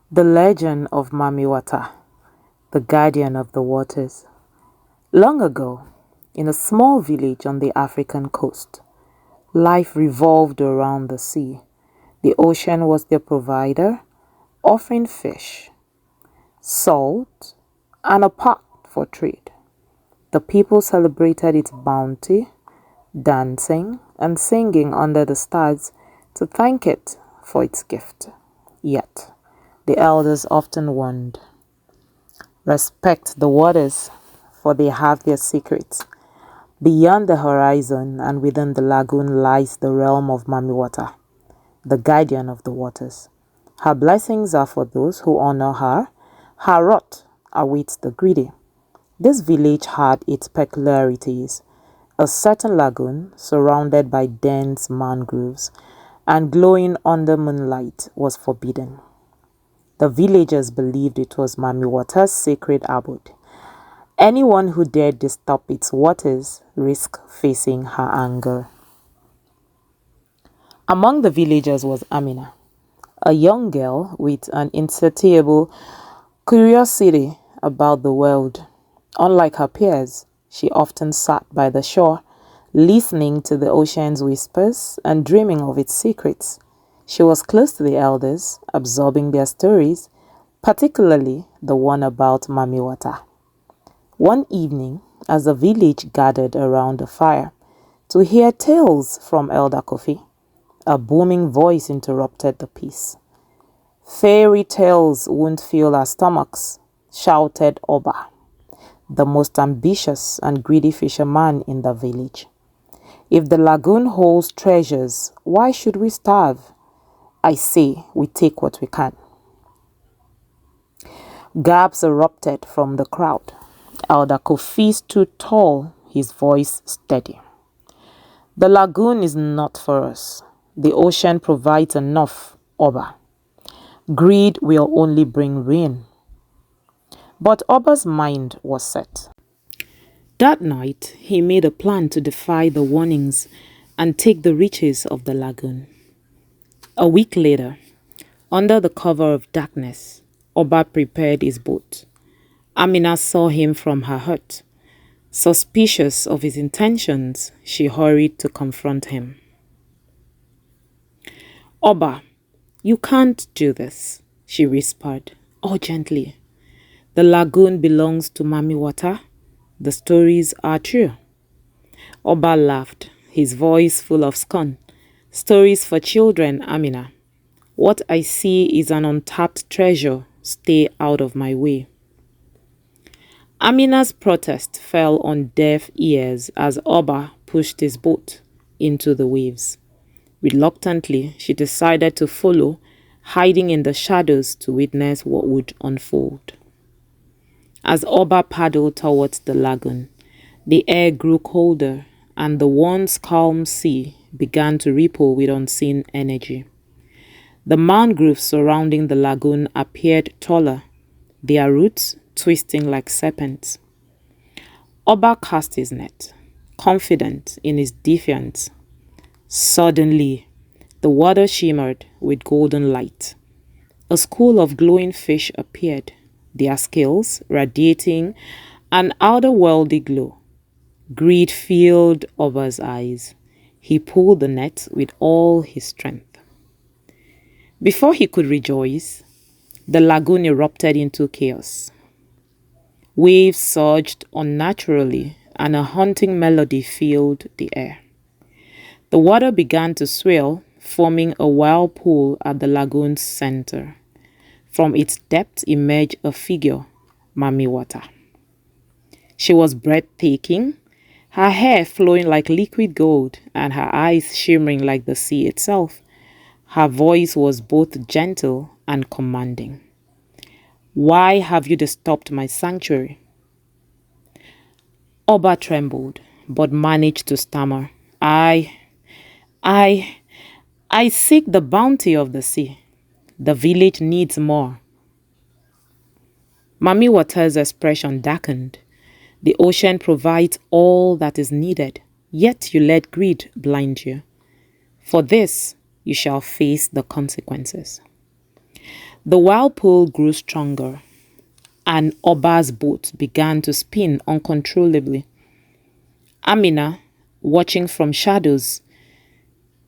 The Legend of Mami Wata, the guardian of the waters. Long ago, in a small village on the African coast, life revolved around the sea. The ocean was their provider, offering fish, salt, and a pot for trade. The people celebrated its bounty, dancing and singing under the stars to thank it for its gift. Yet, the elders often warned, respect the waters, for they have their secrets. Beyond the horizon and within the lagoon lies the realm of Mami Wata, the guardian of the waters. Her blessings are for those who honor her. Her wrath awaits the greedy. This village had its peculiarities. A certain lagoon, surrounded by dense mangroves and glowing under moonlight, was forbidden. The villagers believed it was Mami Wata's sacred abode. Anyone who dared disturb its waters risked facing her anger. Among the villagers was Amina, a young girl with an insatiable curiosity about the world. Unlike her peers, she often sat by the shore, listening to the ocean's whispers and dreaming of its secrets. She was close to the elders, absorbing their stories, particularly the one about Mami Wata. One evening, as the village gathered around the fire to hear tales from Elder Kofi, a booming voice interrupted the peace. "Fairy tales won't fill our stomachs," shouted Oba, the most ambitious and greedy fisherman in the village. "If the lagoon holds treasures, why should we starve? I say we take what we can." Gasps erupted from the crowd. Elder Kofi stood tall, his voice steady. "The lagoon is not for us. The ocean provides enough, Oba. Greed will only bring ruin." But Oba's mind was set. That night, he made a plan to defy the warnings and take the riches of the lagoon. A week later, under the cover of darkness, Oba prepared his boat. Amina saw him from her hut. Suspicious of his intentions, she hurried to confront him. "Oba, you can't do this," she whispered, urgently. "The lagoon belongs to Mami Wata. The stories are true." Oba laughed, his voice full of scorn. "Stories for children, Amina. What I see is an untapped treasure. Stay out of my way." Amina's protest fell on deaf ears as Oba pushed his boat into the waves. Reluctantly, she decided to follow, hiding in the shadows to witness what would unfold. As Oba paddled towards the lagoon, the air grew colder and the once calm sea began to ripple with unseen energy. The mangroves surrounding the lagoon appeared taller, their roots twisting like serpents. Oba cast his net, confident in his defiance. Suddenly, the water shimmered with golden light. A school of glowing fish appeared, their scales radiating an otherworldly glow. Greed filled Oba's eyes. He pulled the net with all his strength. Before he could rejoice, the lagoon erupted into chaos. Waves surged unnaturally, and a haunting melody filled the air. The water began to swirl, forming a whirlpool at the lagoon's center. From its depths emerged a figure, Mami Wata. She was breathtaking, her hair flowing like liquid gold and her eyes shimmering like the sea itself. Her voice was both gentle and commanding. "Why have you disturbed my sanctuary?" Oba trembled, but managed to stammer. I, I seek the bounty of the sea. The village needs more." Mami Wata's expression darkened. "The ocean provides all that is needed, yet you let greed blind you. For this, you shall face the consequences." The whirlpool grew stronger, and Oba's boat began to spin uncontrollably. Amina, watching from shadows,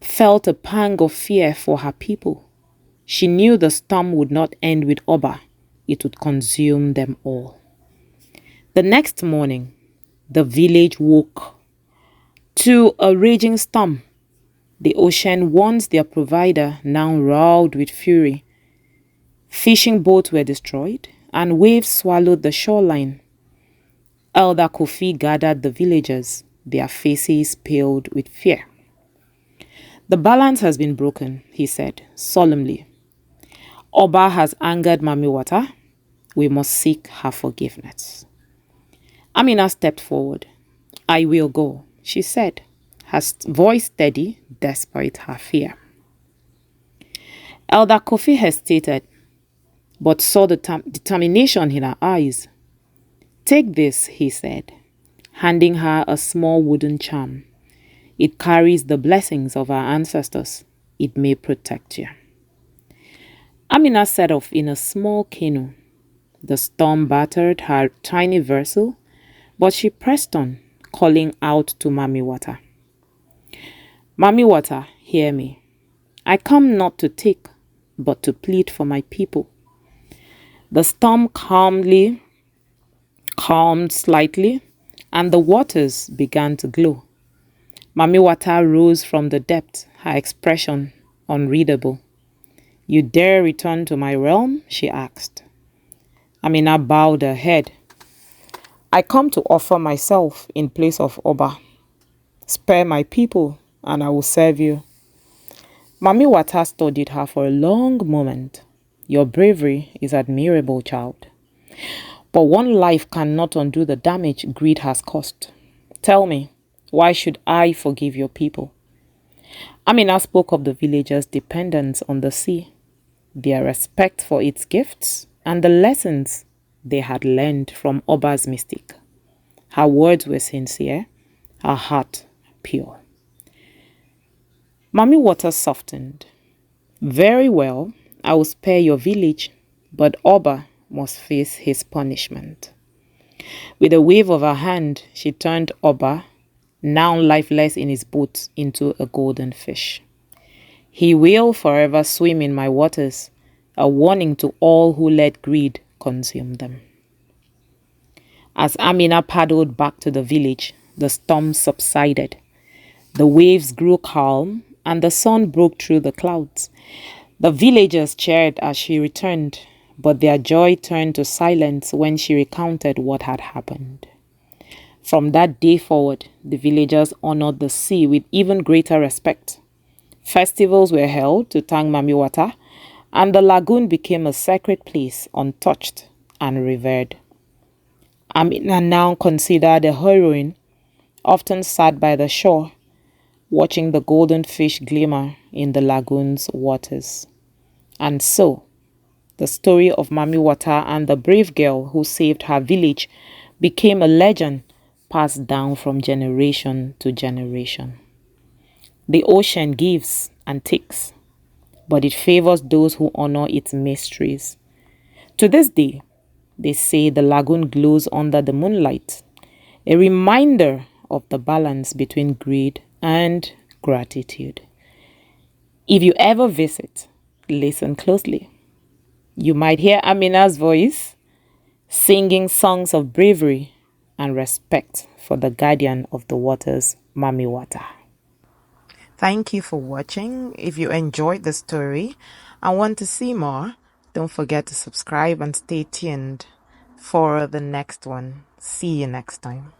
felt a pang of fear for her people. She knew the storm would not end with Oba, it would consume them all. The next morning, the village woke to a raging storm. The ocean, once their provider, now roared with fury. Fishing boats were destroyed, and waves swallowed the shoreline. Elder Kofi gathered the villagers, their faces paled with fear. The balance has been broken, he said solemnly. Oba has angered Mami Wata. We must seek her forgiveness. Amina stepped forward. I will go, she said, her voice steady despite her fear. Elder Kofi hesitated, but saw the determination in her eyes. Take this, he said, handing her a small wooden charm. It carries the blessings of our ancestors. It may protect you. Amina set off in a small canoe. The storm battered her tiny vessel, but she pressed on, calling out to Mami Wata. Mami Wata, hear me. I come not to take, but to plead for my people. The storm calmed slightly, and the waters began to glow. Mami Wata rose from the depth, her expression unreadable. You dare return to my realm? She asked. Amina bowed her head. I come to offer myself in place of Oba. Spare my people, and I will serve you. Mami Wata studied her for a long moment. Your bravery is admirable, child. But one life cannot undo the damage greed has caused. Tell me, why should I forgive your people? Amina spoke of the villagers' dependence on the sea, their respect for its gifts, and the lessons they had learned from Oba's mistake. Her words were sincere, her heart pure. Mami Water softened. Very well, I will spare your village, but Oba must face his punishment. With a wave of her hand, she turned Oba, now lifeless in his boot, into a golden fish. He will forever swim in my waters, a warning to all who let greed consume them. As Amina paddled back to the village, the storm subsided. The waves grew calm, and the sun broke through the clouds. The villagers cheered as she returned, but their joy turned to silence when she recounted what had happened. From that day forward, the villagers honored the sea with even greater respect. Festivals were held to thank Mami Wata, and the lagoon became a sacred place, untouched and revered. Amina, now considered a heroine, often sat by the shore, watching the golden fish glimmer in the lagoon's waters. And so, the story of Mami Wata and the brave girl who saved her village became a legend passed down from generation to generation. The ocean gives and takes, but it favors those who honor its mysteries. To this day, they say the lagoon glows under the moonlight, a reminder of the balance between greed and gratitude. If you ever visit, listen closely. You might hear Amina's voice singing songs of bravery and respect for the guardian of the waters, Mami Wata. Thank you for watching. If you enjoyed the story and want to see more, don't forget to subscribe and stay tuned for the next one. See you next time.